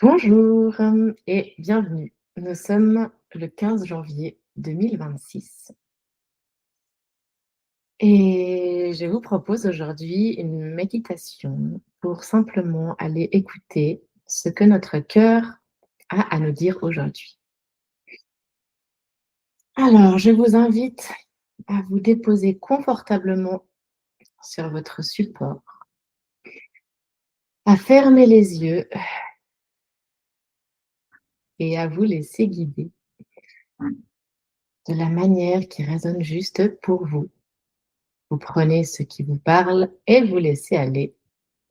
Bonjour et bienvenue. Nous sommes le 15 janvier 2026 et je vous propose aujourd'hui une méditation pour simplement aller écouter ce que notre cœur a à nous dire aujourd'hui. Alors, je vous invite à vous déposer confortablement sur votre support, à fermer les yeux et à vous laisser guider de la manière qui résonne juste pour vous. Vous prenez ce qui vous parle et vous laissez aller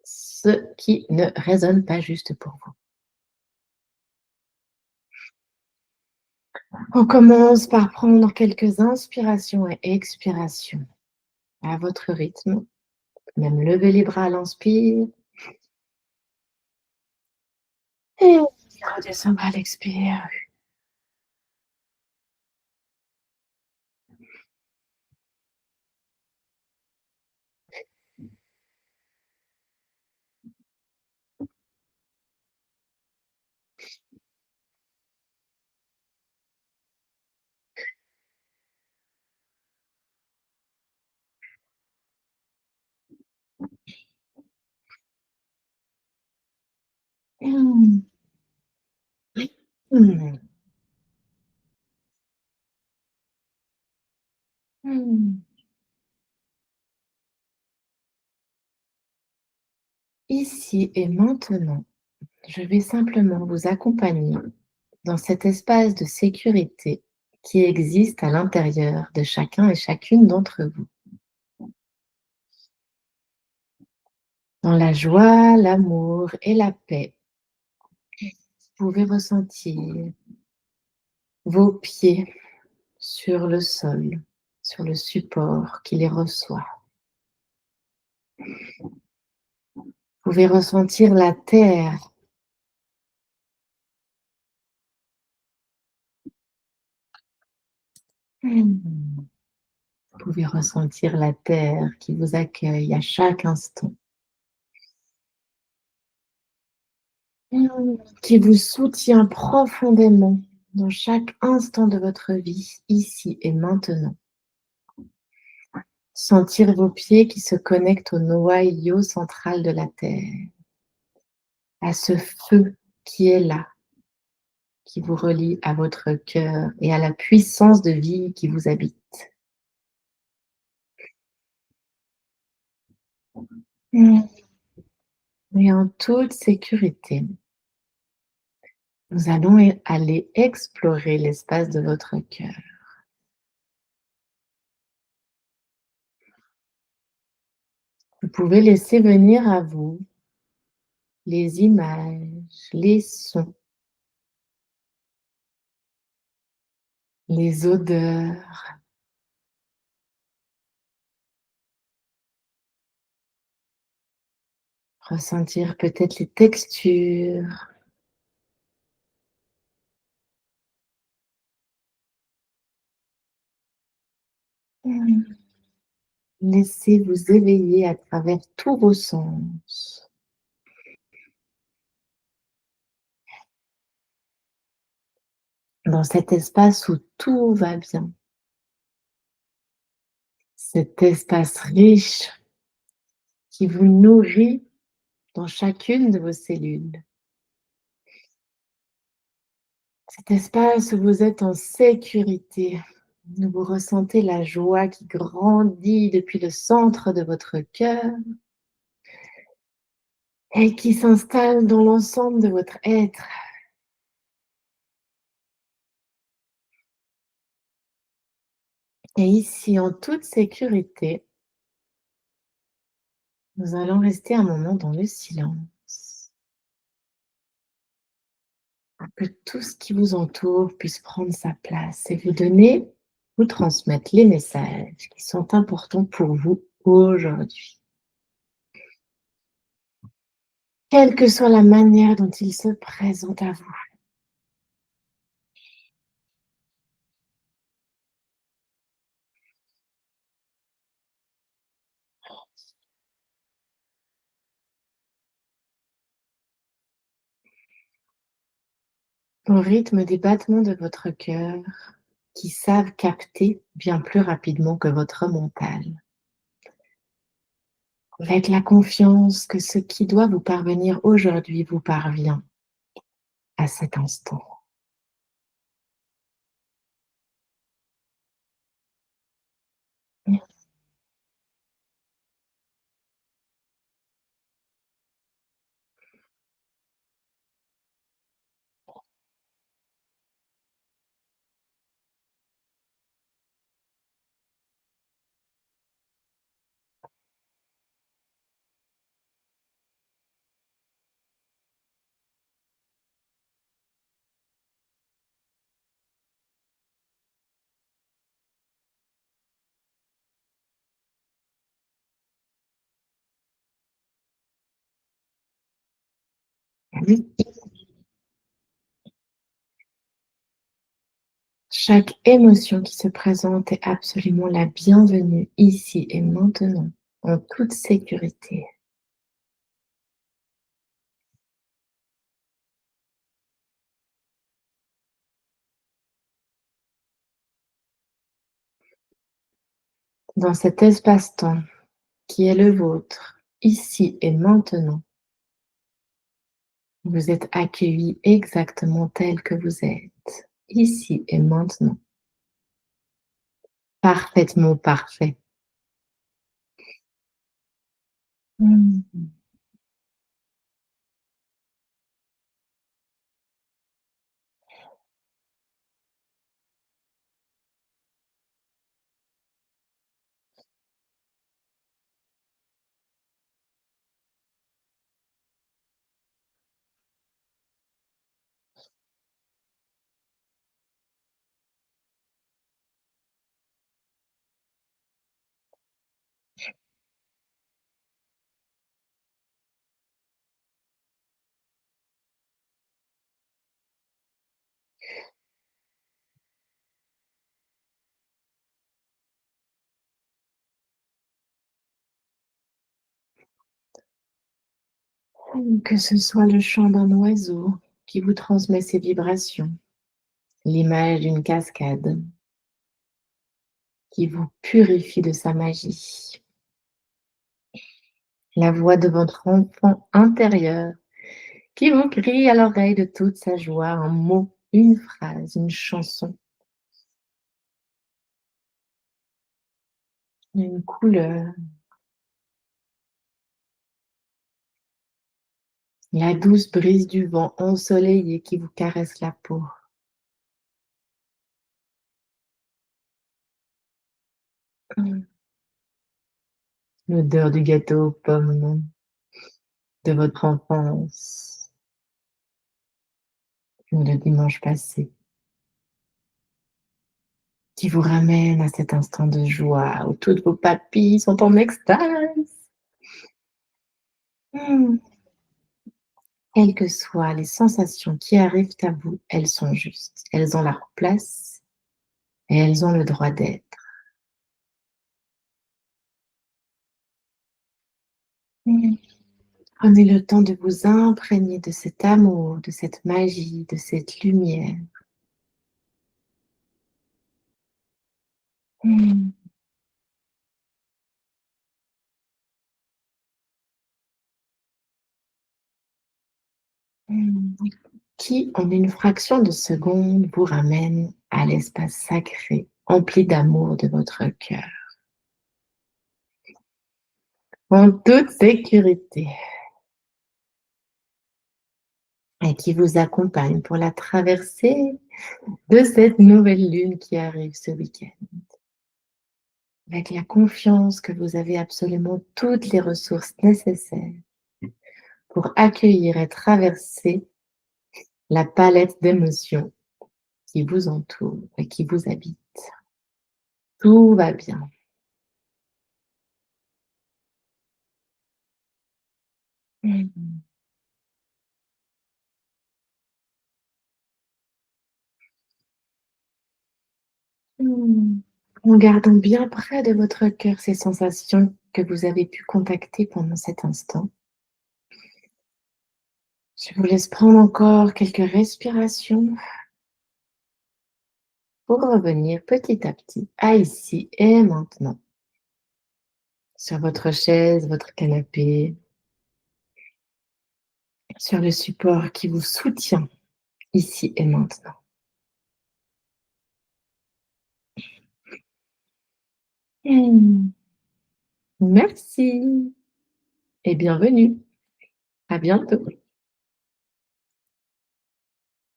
ce qui ne résonne pas juste pour vous. On commence par prendre quelques inspirations et expirations à votre rythme. Même lever les bras à l'inspire et redescendre à l'expire. Mmh. Mmh. Mmh. Ici et maintenant, je vais simplement vous accompagner dans cet espace de sécurité qui existe à l'intérieur de chacun et chacune d'entre vous. Dans la joie, l'amour et la paix, vous pouvez ressentir vos pieds sur le sol, sur le support qui les reçoit. Vous pouvez ressentir la terre. Vous pouvez ressentir la terre qui vous accueille à chaque instant, qui vous soutient profondément dans chaque instant de votre vie, ici et maintenant. Sentir vos pieds qui se connectent au noyau central de la terre, à ce feu qui est là, qui vous relie à votre cœur et à la puissance de vie qui vous habite. Mm. Et en toute sécurité, nous allons aller explorer l'espace de votre cœur. Vous pouvez laisser venir à vous les images, les sons, les odeurs, ressentir peut-être les textures. Mm. Laissez vous éveiller à travers tous vos sens. Dans cet espace où tout va bien, cet espace riche qui vous nourrit dans chacune de vos cellules. Cet espace où vous êtes en sécurité, où vous ressentez la joie qui grandit depuis le centre de votre cœur et qui s'installe dans l'ensemble de votre être. Et ici, en toute sécurité, nous allons rester un moment dans le silence, pour que tout ce qui vous entoure puisse prendre sa place et vous donner, vous transmettre les messages qui sont importants pour vous aujourd'hui. Quelle que soit la manière dont ils se présentent à vous. au rythme des battements de votre cœur qui savent capter bien plus rapidement que votre mental, avec la confiance que ce qui doit vous parvenir aujourd'hui vous parvient à cet instant. Oui. Chaque émotion qui se présente est absolument la bienvenue ici et maintenant, en toute sécurité. Dans cet espace-temps qui est le vôtre, ici et maintenant, vous êtes accueilli exactement tel que vous êtes, ici et maintenant, parfaitement parfait. Mmh. Que ce soit le chant d'un oiseau qui vous transmet ses vibrations, l'image d'une cascade qui vous purifie de sa magie, la voix de votre enfant intérieur qui vous crie à l'oreille de toute sa joie un mot, une phrase, une chanson, une couleur, la douce brise du vent ensoleillé qui vous caresse la peau, l'odeur du gâteau aux pommes de votre enfance ou le dimanche passé, qui vous ramène à cet instant de joie où toutes vos papilles sont en extase. Mmh. Quelles que soient les sensations qui arrivent à vous, elles sont justes. Elles ont leur place et elles ont le droit d'être. Mmh. Prenez le temps de vous imprégner de cet amour, de cette magie, de cette lumière. Mmh. Mmh. Qui, en une fraction de seconde, vous ramène à l'espace sacré, empli d'amour de votre cœur, en toute sécurité, et qui vous accompagne pour la traversée de cette nouvelle lune qui arrive ce week-end, avec la confiance que vous avez absolument toutes les ressources nécessaires pour accueillir et traverser la palette d'émotions qui vous entoure et qui vous habite. Tout va bien. Mmh. Mmh. En gardant bien près de votre cœur ces sensations que vous avez pu contacter pendant cet instant, Je vous laisse prendre encore quelques respirations pour revenir petit à petit à ici et maintenant, sur votre chaise, votre canapé, sur le support qui vous soutient ici et maintenant. Mmh. Merci et bienvenue. À bientôt.